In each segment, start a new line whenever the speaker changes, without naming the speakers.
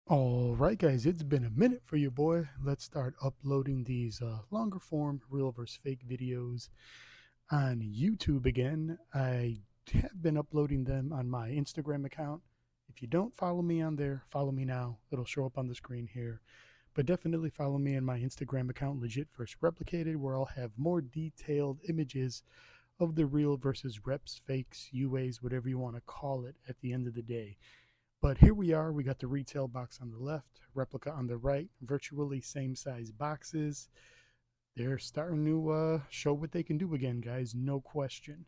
All right, guys, it's been a minute for your boy. Let's start uploading these longer form real versus fake videos on YouTube again. I have been uploading them on my Instagram account. If you don't follow me on there, follow me now. It'll show up on the screen here. But definitely follow me on my Instagram account, Legit Versus Replicated, where I'll have more detailed images of the real versus reps, fakes, UAs, whatever you want to call it at the end of the day. But here we are. We got the retail box on the left, replica on the right, virtually same size boxes. They're starting to show what they can do again, guys. No question.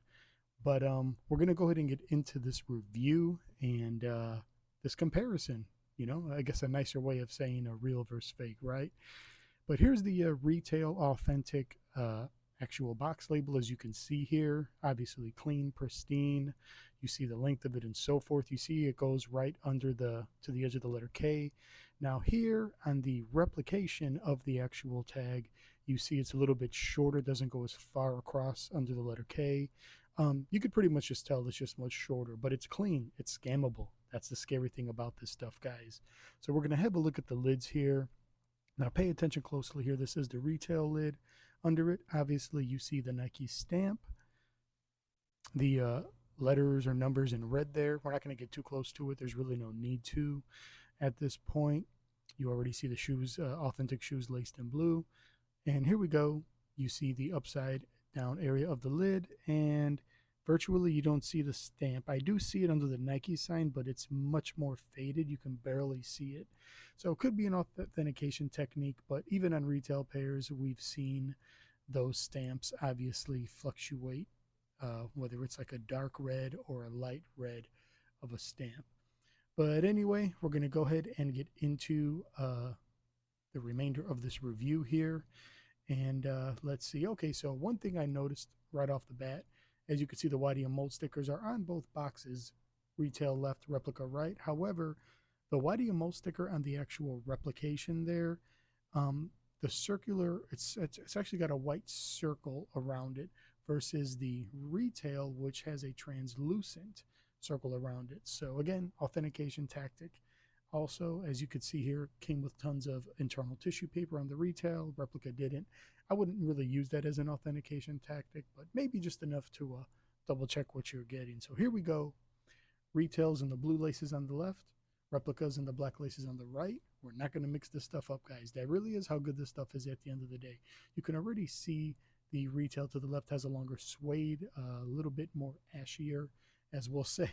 But we're gonna go ahead and get into this review and this comparison. You know, I guess a nicer way of saying a real versus fake, right? But here's the retail authentic actual box label, as you can see here. Obviously clean, pristine. You see the length of it and so forth. You see it goes right under to the edge of the letter K. Now here on the replication of the actual tag, you see it's a little bit shorter, doesn't go as far across under the letter K. You could pretty much just tell it's just much shorter, but it's clean. It's scammable. That's the scary thing about this stuff, guys. So we're going to have a look at the lids here. Now pay attention closely here. This is the retail lid. Under it, obviously, you see the Nike stamp. The letters or numbers in red there. We're not going to get too close to it. There's really no need to at this point. You already see the shoes, authentic shoes laced in blue. And here we go. You see the upside down area of the lid, and virtually you don't see the stamp. I do see it under the Nike sign, but it's much more faded. You can barely see it. So it could be an authentication technique, but even on retail pairs, we've seen those stamps obviously fluctuate, whether it's like a dark red or a light red of a stamp. But anyway, we're going to go ahead and get into the remainder of this review here. And let's see. Okay, so one thing I noticed right off the bat, as you can see, the YDM mold stickers are on both boxes, retail left, replica right. However, the YDM mold sticker on the actual replication there, the circular, it's actually got a white circle around it versus the retail, which has a translucent circle around it. So again, authentication tactic. Also, as you could see here, came with tons of internal tissue paper on the retail. Replica didn't. I wouldn't really use that as an authentication tactic, but maybe just enough to double check what you're getting. So here we go. Retails in the blue laces on the left, replicas in the black laces on the right. We're not going to mix this stuff up, guys. That really is how good this stuff is at the end of the day. You can already see the retail to the left has a longer suede, a little bit more ashier, as we'll say.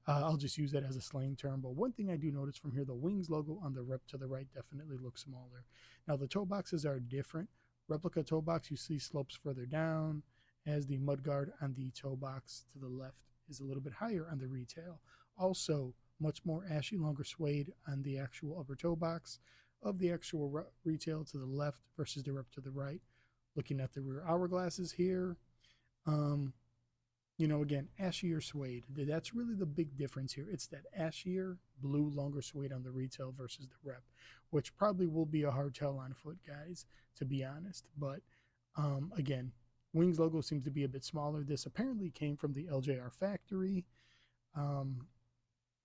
I'll just use that as a slang term. But one thing I do notice from here, the Wings logo on the rep to the right definitely looks smaller. Now the toe boxes are different. Replica toe box you see slopes further down, as the mudguard on the toe box to the left is a little bit higher on the retail. Also, much more ashy, longer suede on the actual upper toe box of the actual retail to the left versus the rep to the right. Looking at the rear hourglasses here, again, ashier suede. That's really the big difference here. It's that ashier blue, longer suede on the retail versus the rep, which probably will be a hard tell on foot, guys, to be honest. But again, Wings logo seems to be a bit smaller. This apparently came from the LJR factory.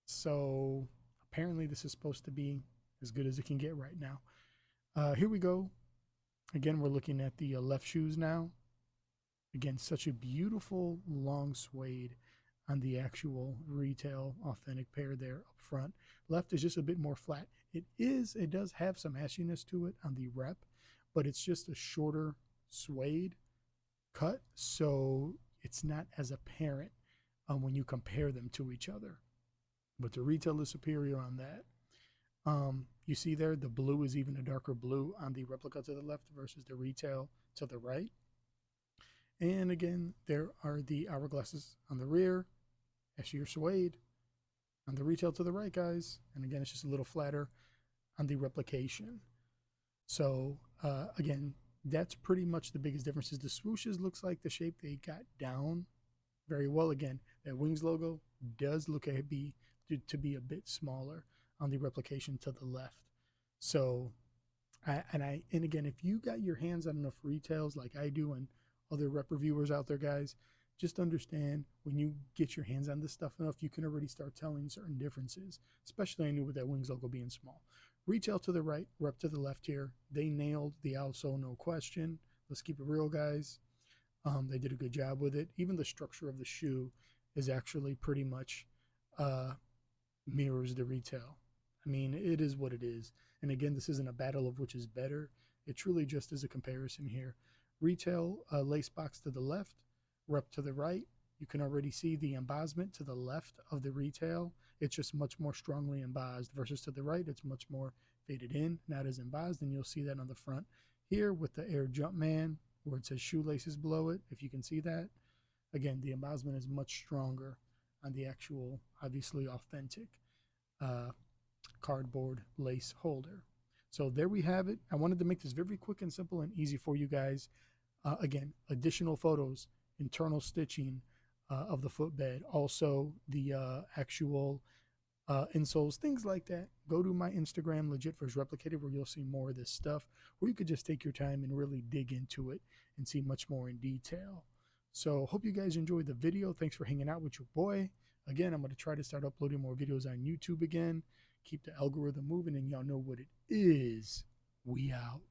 So apparently this is supposed to be as good as it can get right now. Here we go. Again, we're looking at the left shoes now. Again, such a beautiful long suede on the actual retail authentic pair there up front. Left is just a bit more flat. It does have some ashiness to it on the rep, but it's just a shorter suede cut, so it's not as apparent when you compare them to each other. But the retail is superior on that. You see there, the blue is even a darker blue on the replica to the left versus the retail to the right. And again, there are the hourglasses on the rear, ashier suede on the retail to the right, guys. And again, it's just a little flatter on the replication. So again, that's pretty much the biggest difference. Is the swooshes looks like the shape they got down very well. Again, that Wings logo does look to be a bit smaller on the replication to the left. So, and again, if you got your hands on enough retails like I do and other rep reviewers out there, guys, just understand when you get your hands on this stuff enough, you can already start telling certain differences, especially I knew with that Wings logo being small. Retail to the right, rep to the left here. They nailed the outsole, no question. Let's keep it real, guys. They did a good job with it. Even the structure of the shoe is actually pretty much uh, mirrors the retail. I mean, it is what it is. And again, this isn't a battle of which is better. It truly just is a comparison here. Retail lace box to the left, rep to the right. You can already see the embossment to the left of the retail. It's just much more strongly embossed versus to the right. It's much more faded in, not as embossed. And you'll see that on the front here with the Air Jumpman where it says shoelaces below it, if you can see that. Again, the embossment is much stronger on the actual, obviously authentic cardboard lace holder. So there we have it. I wanted to make this very quick and simple and easy for you guys. Again, additional photos, internal stitching of the footbed, also the actual insoles, things like that. Go to my Instagram, Legit First Replicated, where you'll see more of this stuff, or you could just take your time and really dig into it and see much more in detail. So hope you guys enjoyed the video. Thanks for hanging out with your boy. Again, I'm going to try to start uploading more videos on YouTube again. Keep the algorithm moving, and y'all know what it is. We out.